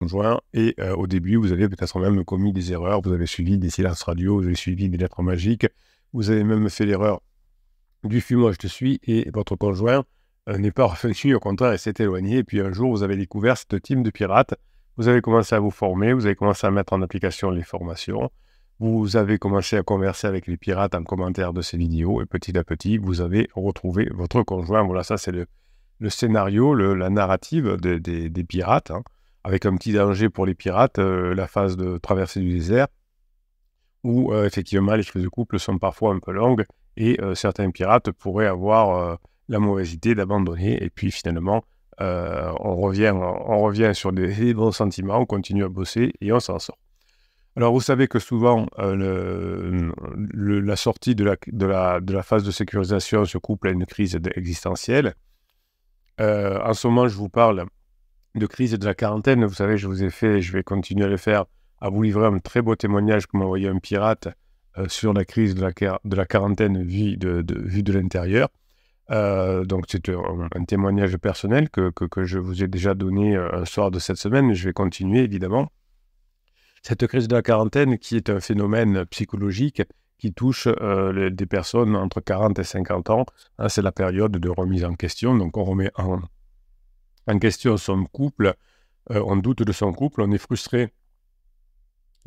conjoint et au début, vous avez peut-être même commis des erreurs, vous avez suivi des silences radio, vous avez suivi des lettres magiques, vous avez même fait l'erreur du «fuis-moi, je te suis» et votre conjoint n'est pas revenu, au contraire, il s'est éloigné et puis un jour, vous avez découvert cette team de pirates, vous avez commencé à vous former, vous avez commencé à mettre en application les formations, vous avez commencé à converser avec les pirates en commentaire de ces vidéos et petit à petit, vous avez retrouvé votre conjoint. Voilà, ça c'est le scénario, la narrative des pirates, hein, avec un petit danger pour les pirates, la phase de traversée du désert, où effectivement les crises de couple sont parfois un peu longues et certains pirates pourraient avoir la mauvaise idée d'abandonner et puis finalement on revient sur des bons sentiments, on continue à bosser et on s'en sort. Alors vous savez que souvent la sortie de la phase de sécurisation se couple à une crise existentielle. En ce moment, je vous parle de crise de la quarantaine. Vous savez, je vous ai fait, je vais continuer à le faire, à vous livrer un très beau témoignage que m'a envoyé un pirate sur la crise de la quarantaine vue de l'intérieur. Donc c'est un témoignage personnel que je vous ai déjà donné un soir de cette semaine, mais je vais continuer évidemment. Cette crise de la quarantaine qui est un phénomène psychologique qui touche des personnes entre 40 et 50 ans, hein, c'est la période de remise en question, donc on remet en question son couple, on doute de son couple, on est frustré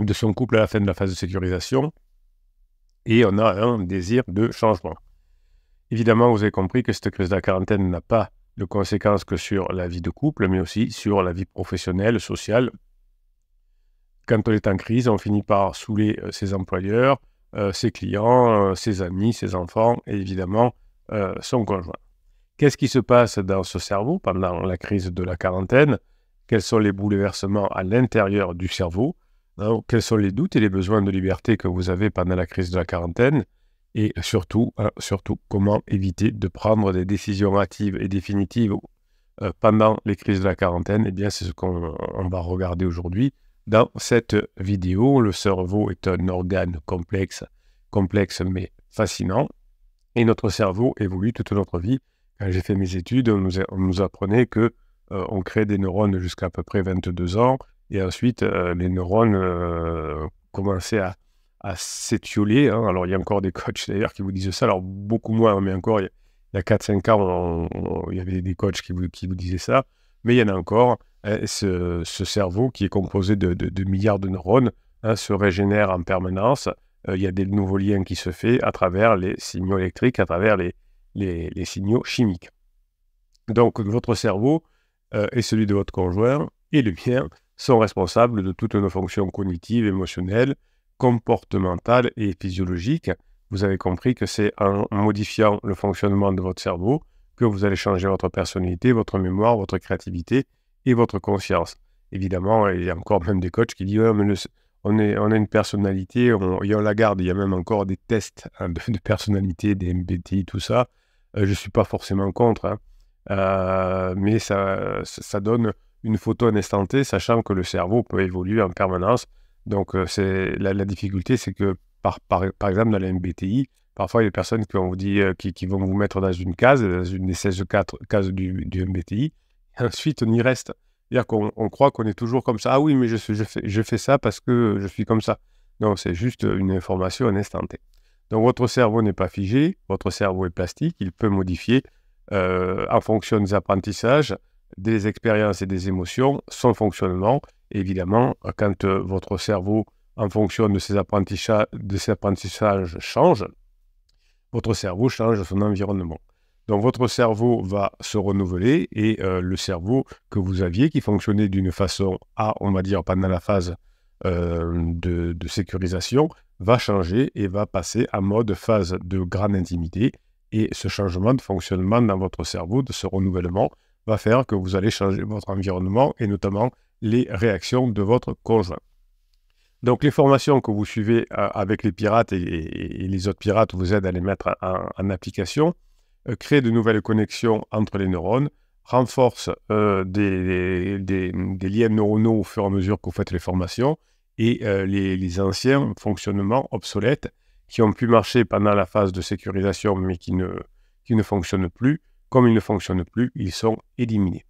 de son couple à la fin de la phase de sécurisation, et on a un désir de changement. Évidemment, vous avez compris que cette crise de la quarantaine n'a pas de conséquences que sur la vie de couple, mais aussi sur la vie professionnelle, sociale. Quand on est en crise, on finit par saouler ses employeurs, ses clients, ses amis, ses enfants et évidemment son conjoint. Qu'est-ce qui se passe dans ce cerveau pendant la crise de la quarantaine? Quels sont les bouleversements à l'intérieur du cerveau? Quels sont les doutes et les besoins de liberté que vous avez pendant la crise de la quarantaine? Et surtout, comment éviter de prendre des décisions hâtives et définitives pendant les crises de la quarantaine? Eh bien, c'est ce qu'on va regarder aujourd'hui. Dans cette vidéo, le cerveau est un organe complexe mais fascinant. Et notre cerveau évolue toute notre vie. Quand j'ai fait mes études, on nous apprenait que on crée des neurones jusqu'à à peu près 22 ans. Et ensuite, les neurones commençaient à s'étioler. Hein. Alors, il y a encore des coachs d'ailleurs qui vous disent ça. Alors, beaucoup moins, mais encore, il y a 4-5 ans, il y avait des coachs qui vous disaient ça. Mais il y en a encore. Ce cerveau qui est composé de milliards de neurones se régénère en permanence. Il y a des nouveaux liens qui se font à travers les signaux électriques, à travers les signaux chimiques. Donc, votre cerveau et celui de votre conjoint et le mien sont responsables de toutes nos fonctions cognitives, émotionnelles, comportementales et physiologiques. Vous avez compris que c'est en modifiant le fonctionnement de votre cerveau que vous allez changer votre personnalité, votre mémoire, votre créativité et votre conscience. Évidemment, il y a encore même des coachs qui disent ouais, mais on a une personnalité, on la garde. Il y a même encore des tests de personnalité, des MBTI, tout ça. Je ne suis pas forcément contre, hein. Mais ça donne une photo à un instant T, sachant que le cerveau peut évoluer en permanence. Donc, la difficulté, c'est que, par exemple, dans les MBTI, parfois, il y a des personnes qui vont vous dire, qui vont vous mettre dans une case, dans une des 16 cases du MBTI, et ensuite, on y reste. C'est-à-dire qu'on croit qu'on est toujours comme ça. Ah oui, mais je fais ça parce que je suis comme ça. Non, c'est juste une information à un instant T. Donc, votre cerveau n'est pas figé, votre cerveau est plastique, il peut modifier en fonction des apprentissages, des expériences et des émotions, son fonctionnement. Et évidemment, quand votre cerveau, en fonction de ses apprentissages, change, votre cerveau change son environnement. Donc, votre cerveau va se renouveler et le cerveau que vous aviez, qui fonctionnait d'une façon A, on va dire, pendant la phase de sécurisation, va changer et va passer en mode phase de grande intimité. Et ce changement de fonctionnement dans votre cerveau, de ce renouvellement, va faire que vous allez changer votre environnement et notamment les réactions de votre conjoint. Donc, les formations que vous suivez avec les pirates et les autres pirates vous aident à les mettre en application, créent de nouvelles connexions entre les neurones, renforcent des liens neuronaux au fur et à mesure que vous faites les formations et les anciens fonctionnements obsolètes qui ont pu marcher pendant la phase de sécurisation mais qui ne fonctionnent plus. Comme ils ne fonctionnent plus, ils sont éliminés.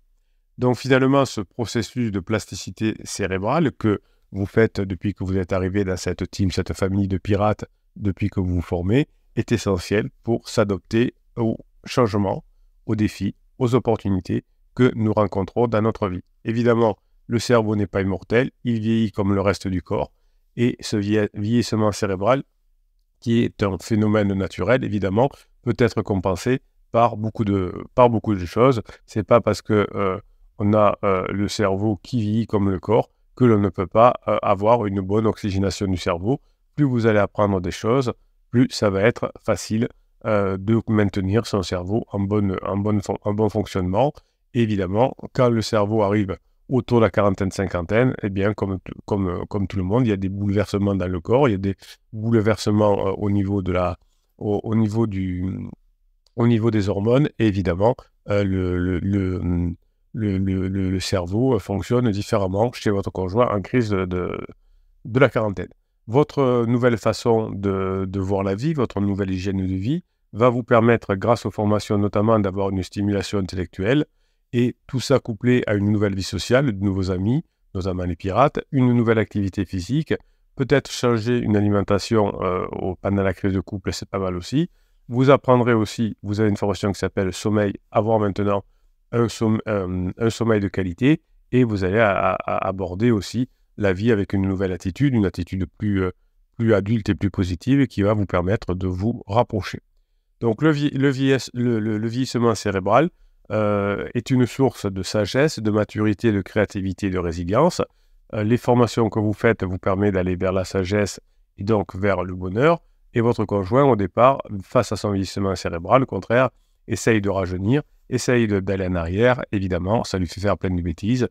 Donc finalement, ce processus de plasticité cérébrale que vous faites depuis que vous êtes arrivé dans cette team, cette famille de pirates, depuis que vous vous formez, est essentiel pour s'adapter aux changements, aux défis, aux opportunités que nous rencontrons dans notre vie. Évidemment, le cerveau n'est pas immortel, il vieillit comme le reste du corps, et ce vieillissement cérébral, qui est un phénomène naturel, évidemment, peut être compensé par beaucoup de choses. C'est pas parce que on a le cerveau qui vieillit comme le corps que l'on ne peut pas avoir une bonne oxygénation du cerveau. Plus vous allez apprendre des choses, plus ça va être facile de maintenir son cerveau en bon fonctionnement. Et évidemment, quand le cerveau arrive autour de la quarantaine-cinquantaine, eh bien, comme tout le monde, il y a des bouleversements dans le corps, il y a des bouleversements au niveau des hormones, et évidemment, le cerveau fonctionne différemment chez votre conjoint en crise de la quarantaine. Votre nouvelle façon de voir la vie, votre nouvelle hygiène de vie, va vous permettre, grâce aux formations notamment, d'avoir une stimulation intellectuelle, et tout ça couplé à une nouvelle vie sociale, de nouveaux amis, notamment les pirates, une nouvelle activité physique, peut-être changer une alimentation pendant la crise de couple, c'est pas mal aussi. Vous apprendrez aussi, vous avez une formation qui s'appelle sommeil, avoir maintenant un sommeil de qualité, et vous allez aborder aussi la vie avec une nouvelle attitude, une attitude plus adulte et plus positive, qui va vous permettre de vous rapprocher. Donc le vieillissement cérébral est une source de sagesse, de maturité, de créativité, de résilience. Les formations que vous faites vous permettent d'aller vers la sagesse et donc vers le bonheur. Et votre conjoint, au départ, face à son vieillissement cérébral, au contraire, essaye de rajeunir, essaye d'aller en arrière. Évidemment, ça lui fait faire plein de bêtises,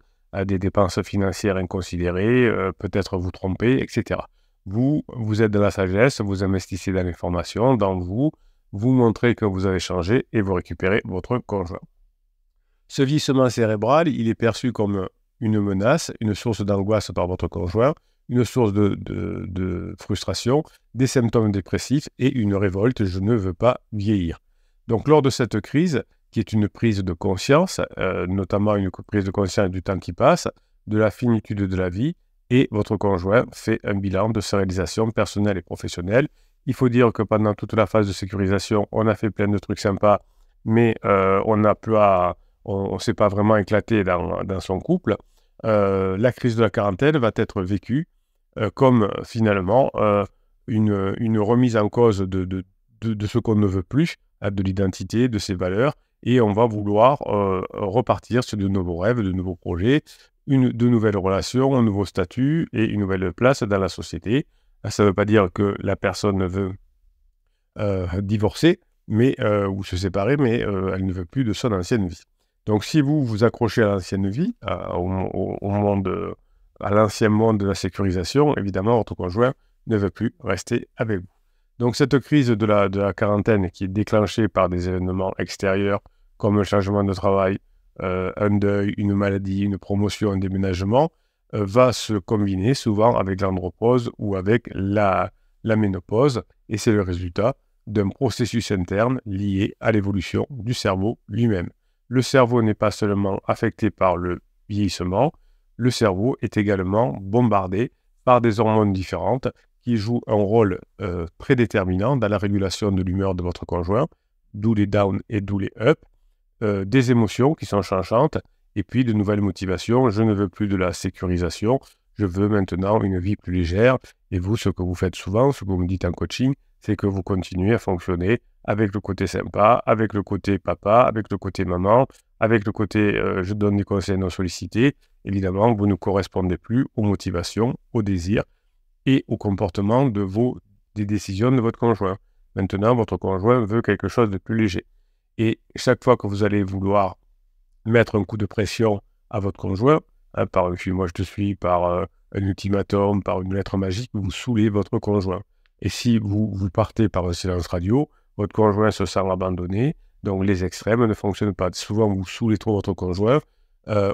des dépenses financières inconsidérées, peut-être vous tromper, etc. Vous êtes dans la sagesse, vous investissez dans les formations, dans vous montrez que vous avez changé et vous récupérez votre conjoint. Ce vieillissement cérébral, il est perçu comme une menace, une source d'angoisse par votre conjoint, une source de frustration, des symptômes dépressifs et une révolte « je ne veux pas vieillir ». Donc lors de cette crise, qui est une prise de conscience, notamment une prise de conscience du temps qui passe, de la finitude de la vie, et votre conjoint fait un bilan de sa réalisation personnelle et professionnelle. Il faut dire que pendant toute la phase de sécurisation, on a fait plein de trucs sympas, mais on ne s'est pas vraiment éclaté dans son couple. La crise de la quarantaine va être vécue comme finalement une remise en cause de ce qu'on ne veut plus, de l'identité, de ses valeurs, et on va vouloir repartir sur de nouveaux rêves, de nouveaux projets, de nouvelles relations, un nouveau statut et une nouvelle place dans la société. Ça ne veut pas dire que la personne veut divorcer ou se séparer, mais elle ne veut plus de son ancienne vie. Donc si vous vous accrochez à l'ancienne vie, à l'ancien monde de la sécurisation, évidemment, votre conjoint ne veut plus rester avec vous. Donc cette crise de la quarantaine qui est déclenchée par des événements extérieurs comme un changement de travail, un deuil, une maladie, une promotion, un déménagement, va se combiner souvent avec l'andropause ou avec la ménopause, et c'est le résultat d'un processus interne lié à l'évolution du cerveau lui-même. Le cerveau n'est pas seulement affecté par le vieillissement, le cerveau est également bombardé par des hormones différentes qui jouent un rôle très déterminant dans la régulation de l'humeur de votre conjoint, d'où les down et d'où les up, des émotions qui sont changeantes, et puis de nouvelles motivations. Je ne veux plus de la sécurisation, je veux maintenant une vie plus légère. Et vous, ce que vous faites souvent, ce que vous me dites en coaching, c'est que vous continuez à fonctionner avec le côté sympa, avec le côté papa, avec le côté maman, avec le côté je donne des conseils non sollicités. Évidemment, vous ne correspondez plus aux motivations, aux désirs et au comportement des décisions de votre conjoint. Maintenant, votre conjoint veut quelque chose de plus léger. Et chaque fois que vous allez vouloir mettre un coup de pression à votre conjoint, par un « moi je te suis », par un ultimatum, par une lettre magique, vous saoulez votre conjoint. Et si vous partez par un silence radio, votre conjoint se sent abandonné, donc les extrêmes ne fonctionnent pas. Souvent, vous saoulez trop votre conjoint,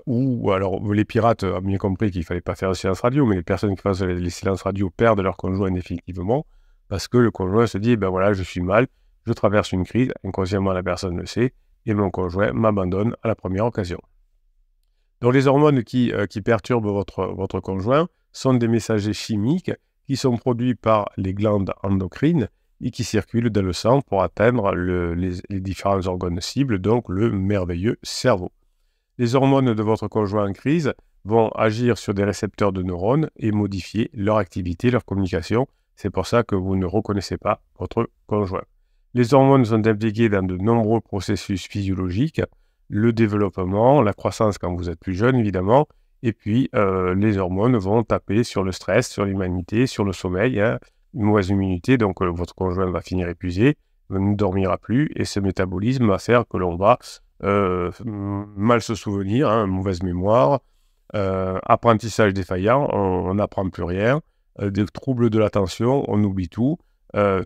ou alors les pirates ont bien compris qu'il ne fallait pas faire un silence radio, mais les personnes qui font les silences radio perdent leur conjoint définitivement, parce que le conjoint se dit, ben voilà, je suis mal, je traverse une crise, inconsciemment la personne le sait, et mon conjoint m'abandonne à la première occasion. Donc les hormones qui perturbent votre conjoint sont des messagers chimiques qui sont produits par les glandes endocrines et qui circulent dans le sang pour atteindre les différents organes cibles, donc le merveilleux cerveau. Les hormones de votre conjoint en crise vont agir sur des récepteurs de neurones et modifier leur activité, leur communication. C'est pour ça que vous ne reconnaissez pas votre conjoint. Les hormones sont impliquées dans de nombreux processus physiologiques, le développement, la croissance quand vous êtes plus jeune évidemment, et puis les hormones vont taper sur le stress, sur l'humanité, sur le sommeil, une mauvaise immunité, donc votre conjoint va finir épuisé, ne dormira plus, et ce métabolisme va faire que l'on va mal se souvenir, mauvaise mémoire, apprentissage défaillant, on n'apprend plus rien, des troubles de l'attention, on oublie tout,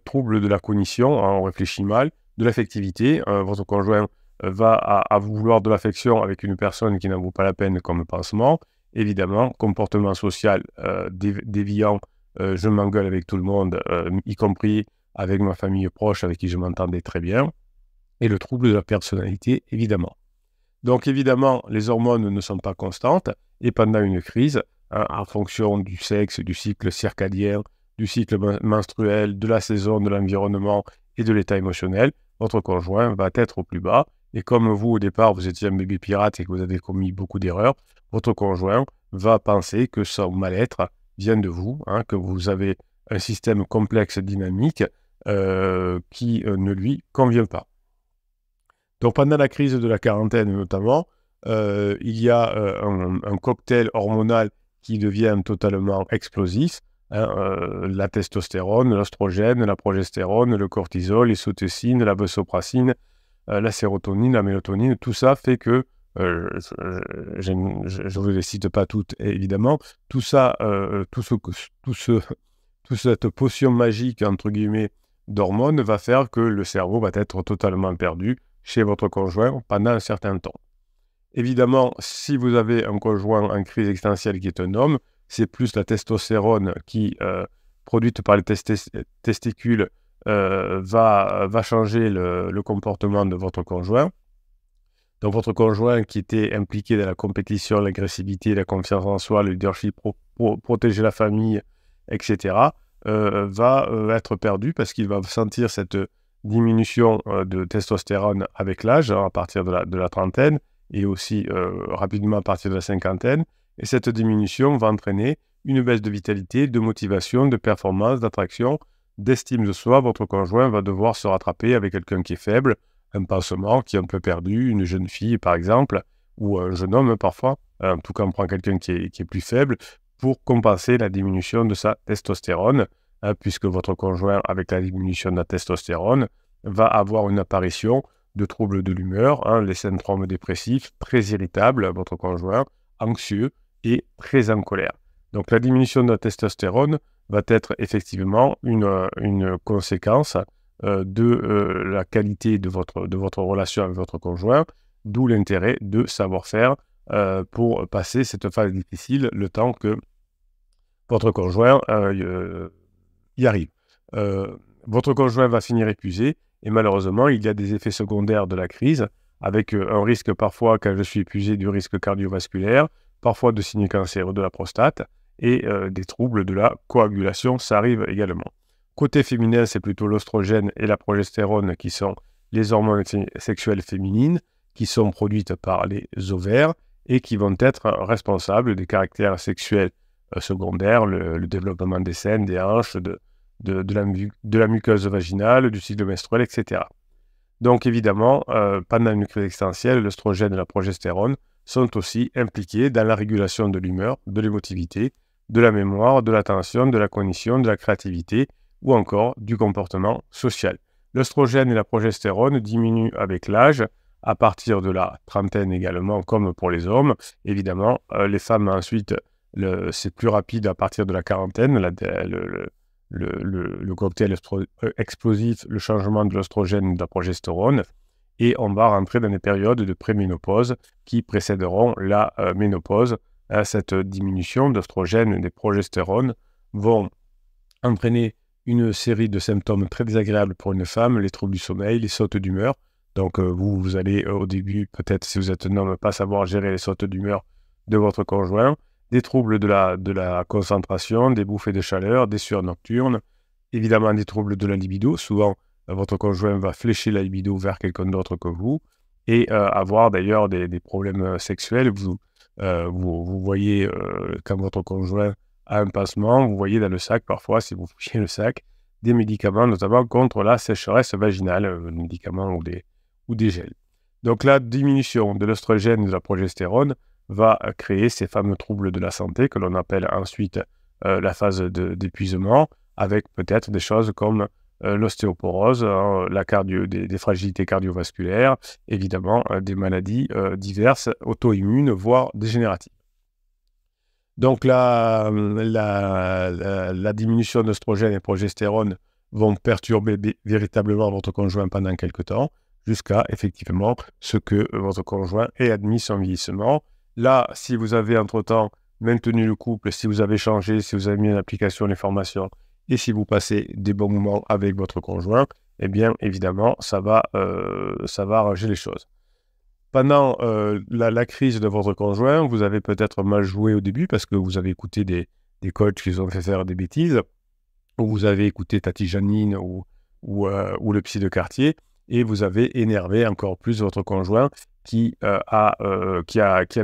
troubles de la cognition, on réfléchit mal, de l'affectivité, votre conjoint va à vouloir de l'affection avec une personne qui n'en vaut pas la peine comme pansement, évidemment, comportement social déviant, je m'engueule avec tout le monde, y compris avec ma famille proche avec qui je m'entendais très bien, et le trouble de la personnalité, évidemment. Donc évidemment, les hormones ne sont pas constantes, et pendant une crise, en fonction du sexe, du cycle circadien, du cycle menstruel, de la saison, de l'environnement et de l'état émotionnel, votre conjoint va être au plus bas. Et comme vous, au départ, vous étiez un bébé pirate et que vous avez commis beaucoup d'erreurs, votre conjoint va penser que son mal-être vient de vous, que vous avez un système complexe dynamique qui ne lui convient pas. Donc pendant la crise de la quarantaine notamment, il y a un cocktail hormonal qui devient totalement explosif. La testostérone, l'oestrogène, la progestérone, le cortisol, les l'ocytocine, la vasopressine, la sérotonine, la mélatonine, tout ça fait que, je ne vous les cite pas toutes évidemment, tout ça, toute cette potion magique entre guillemets d'hormones va faire que le cerveau va être totalement perdu chez votre conjoint pendant un certain temps. Évidemment, si vous avez un conjoint en crise existentielle qui est un homme, c'est plus la testostérone qui, produite par les testicules, va changer le comportement de votre conjoint. Donc votre conjoint qui était impliqué dans la compétition, l'agressivité, la confiance en soi, le leadership, protéger la famille, etc., va être perdu parce qu'il va sentir cette diminution de testostérone avec l'âge, à partir de la trentaine, et aussi rapidement à partir de la cinquantaine. Et cette diminution va entraîner une baisse de vitalité, de motivation, de performance, d'attraction, d'estime de soi. Votre conjoint va devoir se rattraper avec quelqu'un qui est faible, un pansement qui est un peu perdu, une jeune fille par exemple, ou un jeune homme parfois. En tout cas, on prend quelqu'un qui est plus faible pour compenser la diminution de sa testostérone, puisque votre conjoint, avec la diminution de la testostérone, va avoir une apparition de troubles de l'humeur, les syndromes dépressifs, très irritables, votre conjoint, anxieux et très en colère. Donc la diminution de la testostérone va être effectivement une conséquence de la qualité de votre relation avec votre conjoint, d'où l'intérêt de savoir faire pour passer cette phase difficile le temps que votre conjoint y arrive. Votre conjoint va finir épuisé et malheureusement, il y a des effets secondaires de la crise avec un risque parfois, quand je suis épuisé, du risque cardiovasculaire, parfois de signes cancéreux de la prostate et des troubles de la coagulation, ça arrive également. Côté féminin, c'est plutôt l'oestrogène et la progestérone qui sont les hormones sexuelles féminines qui sont produites par les ovaires et qui vont être responsables des caractères sexuels secondaires, le développement des seins, des hanches, de la muqueuse vaginale, du cycle menstruel, etc. Donc évidemment, pendant une crise existentielle, l'œstrogène et la progestérone sont aussi impliqués dans la régulation de l'humeur, de l'émotivité, de la mémoire, de l'attention, de la cognition, de la créativité ou encore du comportement social. L'œstrogène et la progestérone diminuent avec l'âge, à partir de la trentaine également, comme pour les hommes. Évidemment, les femmes ensuite, c'est plus rapide à partir de la quarantaine, le cocktail explosif, le changement de l'œstrogène et de la progestérone, et on va rentrer dans des périodes de préménopause qui précéderont la ménopause. Cette diminution d'œstrogène et des progestérones vont entraîner une série de symptômes très désagréables pour une femme, les troubles du sommeil, les sautes d'humeur. Donc vous allez au début, peut-être si vous êtes un homme, pas savoir gérer les sautes d'humeur de votre conjoint, des troubles de la concentration, des bouffées de chaleur, des sueurs nocturnes, évidemment des troubles de la libido. Souvent, votre conjoint va flécher la libido vers quelqu'un d'autre que vous et avoir d'ailleurs des problèmes sexuels. Vous voyez quand votre conjoint a un pansement, vous voyez dans le sac parfois, si vous fouillez le sac, des médicaments, notamment contre la sécheresse vaginale, des médicaments ou des gels. Donc la diminution de l'œstrogène et de la progestérone va créer ces fameux troubles de la santé que l'on appelle ensuite la phase d'épuisement, avec peut-être des choses comme l'ostéoporose, des fragilités cardiovasculaires, évidemment des maladies diverses, auto-immunes, voire dégénératives. Donc la diminution d'œstrogène et progestérone vont perturber véritablement votre conjoint pendant quelque temps, jusqu'à effectivement ce que votre conjoint ait admis son vieillissement. Là, si vous avez entre-temps maintenu le couple, si vous avez changé, si vous avez mis en application les formations, et si vous passez des bons moments avec votre conjoint, eh bien, évidemment, ça va arranger les choses. Pendant la crise de votre conjoint, vous avez peut-être mal joué au début parce que vous avez écouté des coachs qui vous ont fait faire des bêtises, ou vous avez écouté Tati Janine ou le psy de quartier, et vous avez énervé encore plus votre conjoint qui a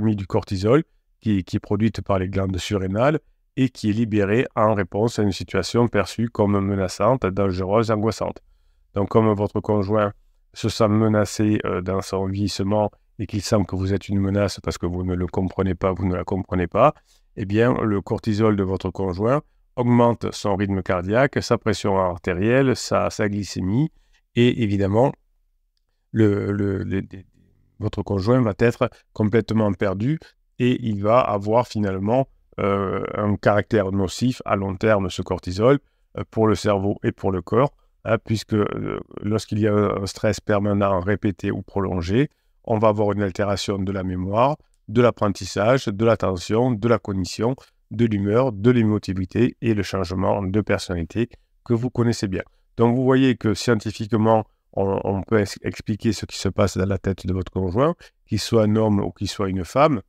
mis du cortisol, qui est produite par les glandes surrénales, et qui est libéré en réponse à une situation perçue comme menaçante, dangereuse, angoissante. Donc comme votre conjoint se sent menacé dans son vieillissement et qu'il semble que vous êtes une menace parce que vous ne le comprenez pas, vous ne la comprenez pas, eh bien le cortisol de votre conjoint augmente son rythme cardiaque, sa pression artérielle, sa glycémie, et évidemment votre conjoint va être complètement perdu et il va avoir finalement un caractère nocif à long terme, ce cortisol, pour le cerveau et pour le corps, puisque lorsqu'il y a un stress permanent, répété ou prolongé, on va avoir une altération de la mémoire, de l'apprentissage, de l'attention, de la cognition, de l'humeur, de l'émotivité et le changement de personnalité que vous connaissez bien. Donc vous voyez que scientifiquement, on peut expliquer ce qui se passe dans la tête de votre conjoint, qu'il soit un homme ou qu'il soit une femme.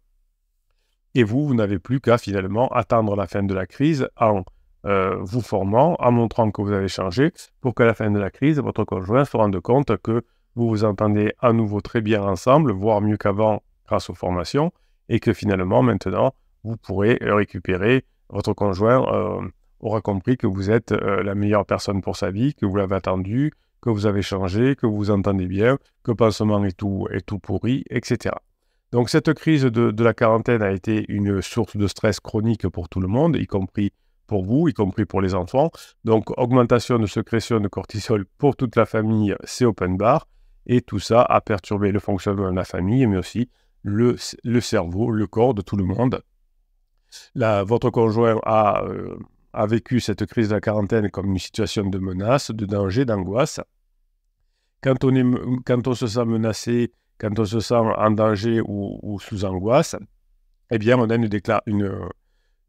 Et vous n'avez plus qu'à finalement attendre la fin de la crise en vous formant, en montrant que vous avez changé, pour qu'à la fin de la crise, votre conjoint se rende compte que vous vous entendez à nouveau très bien ensemble, voire mieux qu'avant grâce aux formations, et que finalement, maintenant, vous pourrez récupérer, votre conjoint aura compris que vous êtes la meilleure personne pour sa vie, que vous l'avez attendu, que vous avez changé, que vous vous entendez bien, que le pansement est tout pourri, etc. Donc cette crise de la quarantaine a été une source de stress chronique pour tout le monde, y compris pour vous, y compris pour les enfants. Donc augmentation de sécrétion de cortisol pour toute la famille, c'est open bar. Et tout ça a perturbé le fonctionnement de la famille, mais aussi le cerveau, le corps de tout le monde. Votre conjoint a vécu cette crise de la quarantaine comme une situation de menace, de danger, d'angoisse. Quand on se sent menacé, quand on se sent en danger ou sous angoisse, eh bien, on a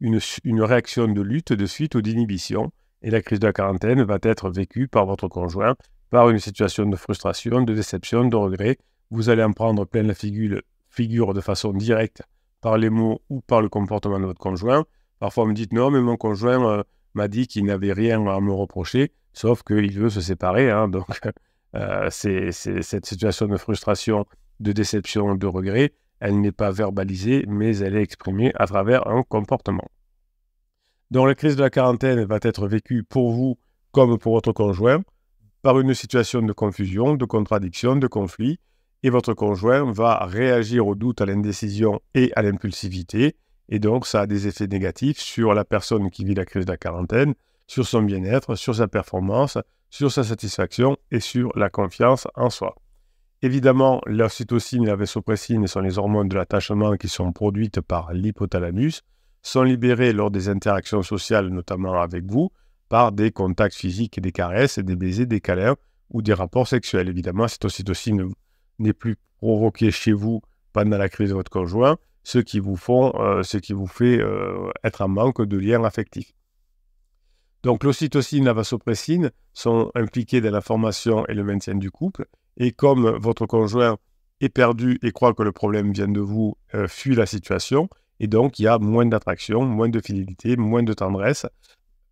une réaction de lutte, de fuite ou d'inhibition. Et la crise de la quarantaine va être vécue par votre conjoint, par une situation de frustration, de déception, de regret. Vous allez en prendre plein la figure de façon directe par les mots ou par le comportement de votre conjoint. Parfois, vous me dites « Non, mais mon conjoint m'a dit qu'il n'avait rien à me reprocher, sauf qu'il veut se séparer. » Donc, c'est cette situation de frustration, de déception, de regret, elle n'est pas verbalisée, mais elle est exprimée à travers un comportement. Donc la crise de la quarantaine va être vécue pour vous comme pour votre conjoint, par une situation de confusion, de contradiction, de conflit, et votre conjoint va réagir au doute, à l'indécision et à l'impulsivité, et donc ça a des effets négatifs sur la personne qui vit la crise de la quarantaine, sur son bien-être, sur sa performance, sur sa satisfaction et sur la confiance en soi. Évidemment, l'ocytocine et la vasopressine sont les hormones de l'attachement qui sont produites par l'hypothalamus, sont libérées lors des interactions sociales, notamment avec vous, par des contacts physiques et des caresses, des baisers, des câlins ou des rapports sexuels. Évidemment, cette ocytocine n'est plus provoquée chez vous pendant la crise de votre conjoint, ce qui vous fait être en manque de liens affectifs. Donc l'ocytocine et la vasopressine sont impliquées dans la formation et le maintien du couple, et comme votre conjoint est perdu et croit que le problème vient de vous, fuit la situation, et donc il y a moins d'attraction, moins de fidélité, moins de tendresse,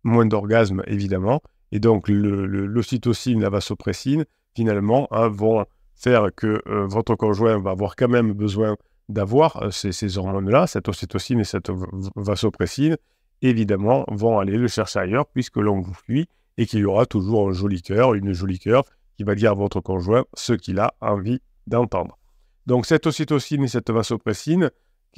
moins d'orgasme évidemment, et donc l'ocytocine, la vasopressine, finalement, vont faire que votre conjoint va avoir quand même besoin d'avoir ces hormones-là, cette ocytocine et cette vasopressine, évidemment, vont aller le chercher ailleurs puisque l'on vous fuit et qu'il y aura toujours un joli cœur, une jolie cœur qui va dire à votre conjoint ce qu'il a envie d'entendre. Donc cette ocytocine et cette vasopressine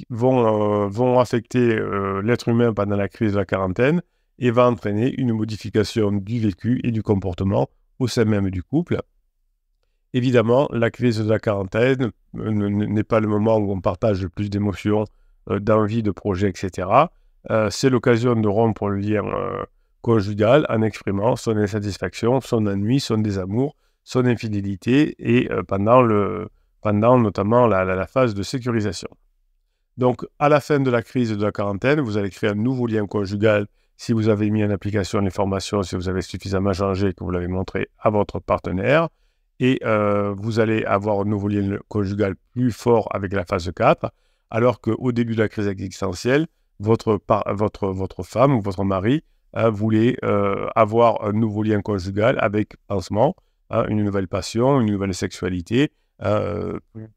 vont affecter l'être humain pendant la crise de la quarantaine et va entraîner une modification du vécu et du comportement au sein même du couple. Évidemment, la crise de la quarantaine n'est pas le moment où on partage le plus d'émotions, d'envie, de projets, etc. C'est l'occasion de rompre le lien conjugal en exprimant son insatisfaction, son ennui, son désamour, son infidélité et pendant notamment la phase de sécurisation. Donc, à la fin de la crise de la quarantaine, vous allez créer un nouveau lien conjugal si vous avez mis en application les formations, si vous avez suffisamment changé, que vous l'avez montré à votre partenaire. Et vous allez avoir un nouveau lien conjugal plus fort avec la phase 4, alors qu'au début de la crise existentielle, votre femme ou votre mari voulait avoir un nouveau lien conjugal avec pansement, une nouvelle passion, une nouvelle sexualité,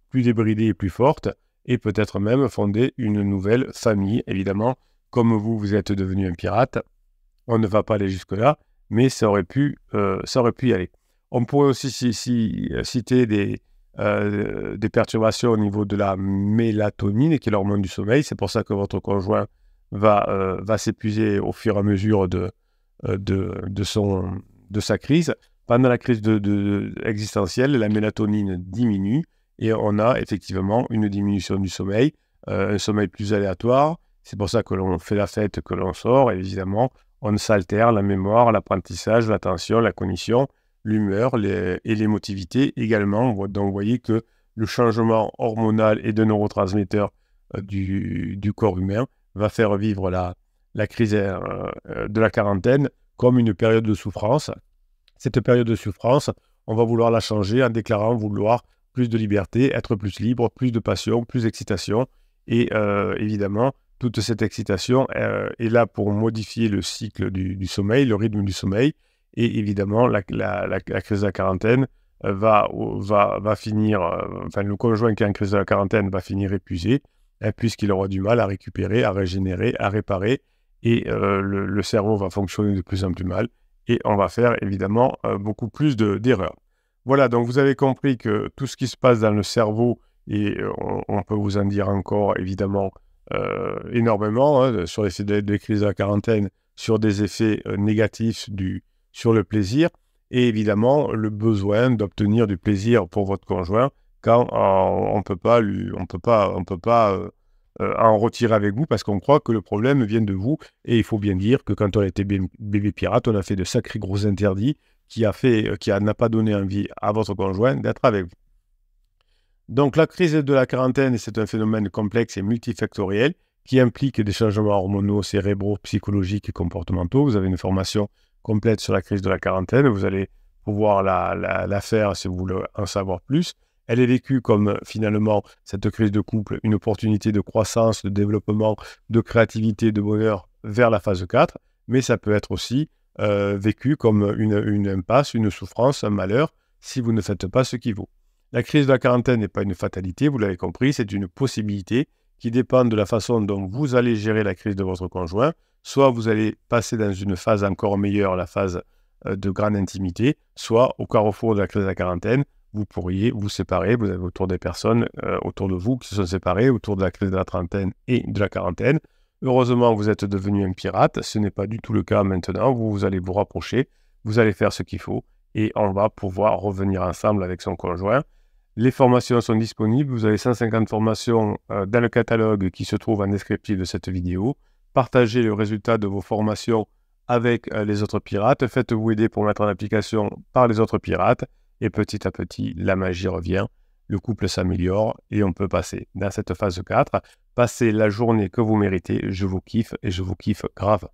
plus débridée et plus forte, et peut-être même fonder une nouvelle famille. Évidemment, comme vous êtes devenu un pirate, on ne va pas aller jusque-là, mais ça aurait pu y aller. On pourrait aussi citer des perturbations au niveau de la mélatonine, qui est l'hormone du sommeil. C'est pour ça que votre conjoint va s'épuiser au fur et à mesure de sa crise. Pendant la crise existentielle, la mélatonine diminue et on a effectivement une diminution du sommeil, un sommeil plus aléatoire. C'est pour ça que l'on fait la fête, que l'on sort. Évidemment, on s'altère la mémoire, l'apprentissage, l'attention, la cognition, l'humeur et l'émotivité également. Donc, vous voyez que le changement hormonal et de neurotransmetteurs du corps humain va faire vivre la crise de la quarantaine comme une période de souffrance. Cette période de souffrance, on va vouloir la changer en déclarant vouloir plus de liberté, être plus libre, plus de passion, plus d'excitation. Et évidemment, toute cette excitation est là pour modifier le cycle du sommeil, le rythme du sommeil. Et évidemment, la crise de la quarantaine va finir, le conjoint qui est en crise de la quarantaine va finir épuisé, puisqu'il aura du mal à récupérer, à régénérer, à réparer, et le cerveau va fonctionner de plus en plus mal, et on va faire évidemment beaucoup plus d'erreurs. Voilà, donc vous avez compris que tout ce qui se passe dans le cerveau, et on peut vous en dire encore évidemment énormément, sur l'effet des crises de la quarantaine, sur des effets négatifs sur le plaisir, et évidemment le besoin d'obtenir du plaisir pour votre conjoint quand on peut pas en retirer avec vous parce qu'on croit que le problème vient de vous. Et il faut bien dire que quand on était bébé pirate, on a fait de sacrés gros interdits qui n'a pas donné envie à votre conjoint d'être avec vous. Donc la crise de la quarantaine, c'est un phénomène complexe et multifactoriel qui implique des changements hormonaux, cérébraux, psychologiques et comportementaux. Vous avez une formation complète sur la crise de la quarantaine. Vous allez pouvoir la faire si vous voulez en savoir plus. Elle est vécue comme finalement, cette crise de couple, une opportunité de croissance, de développement, de créativité, de bonheur vers la phase 4. Mais ça peut être aussi vécu comme une impasse, une souffrance, un malheur, si vous ne faites pas ce qu'il vaut. La crise de la quarantaine n'est pas une fatalité, vous l'avez compris, c'est une possibilité qui dépend de la façon dont vous allez gérer la crise de votre conjoint. Soit vous allez passer dans une phase encore meilleure, la phase de grande intimité, soit au carrefour de la crise de la quarantaine, vous pourriez vous séparer. Vous avez autour des personnes autour de vous qui se sont séparées autour de la crise de la trentaine et de la quarantaine. Heureusement, vous êtes devenu un pirate. Ce n'est pas du tout le cas maintenant. Vous allez vous rapprocher, vous allez faire ce qu'il faut et on va pouvoir revenir ensemble avec son conjoint. Les formations sont disponibles. Vous avez 150 formations dans le catalogue qui se trouve en descriptif de cette vidéo. Partagez le résultat de vos formations avec les autres pirates. Faites-vous aider pour mettre en application par les autres pirates. Et petit à petit, la magie revient. Le couple s'améliore et on peut passer dans cette phase 4. Passez la journée que vous méritez. Je vous kiffe et je vous kiffe grave.